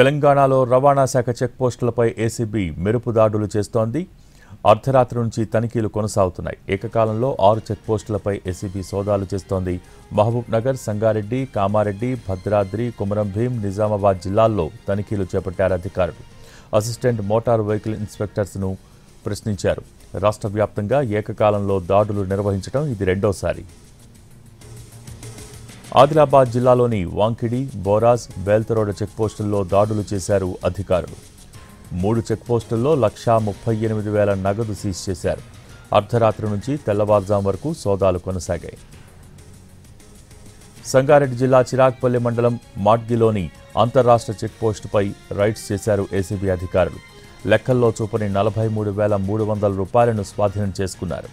తెలంగాణలో రవాణా శాఖ చెక్పోస్టులపై ఏసీబీ మెరుపు దాడులు చేస్తోంది. అర్ధరాత్రి నుంచి తనిఖీలు కొనసాగుతున్నాయి. ఏకకాలంలో 6 చెక్పోస్టులపై ఏసీబీ సోదాలు చేస్తోంది. మహబూబ్ నగర్, సంగారెడ్డి, కామారెడ్డి, భద్రాద్రి, కుమరంభీం, నిజామాబాద్ జిల్లాల్లో తనిఖీలు చేపట్టారు అధికారులు. అసిస్టెంట్ మోటార్ వెహికల్ ఇన్స్పెక్టర్స్ను ప్రశ్నించారు. రాష్ట్ర వ్యాప్తంగా ఏకకాలంలో దాడులు నిర్వహించడం ఇది రెండోసారి. ఆదిలాబాద్ జిల్లాలోని వాంకిడి, బోరాజ్, బేల్తరోడ చెక్పోస్టుల్లో దాడులు చేశారు అధికారులు. 3 చెక్పోస్టుల్లో 1,38,000 నగదు సీజ్ చేశారు. అర్ధరాత్రి నుంచి తెల్లవారుజాము వరకు సోదాలు కొనసాగాయి. సంగారెడ్డి జిల్లా చిరాగ్పల్లి మండలం మాడ్గిలోని అంతర్రాష్ట్ర చెక్పోస్టుపై రైడ్స్ చేశారు ఏసీబీ అధికారులు. లెక్కల్లో చూపని 43,300 రూపాయలను స్వాధీనం చేసుకున్నారు.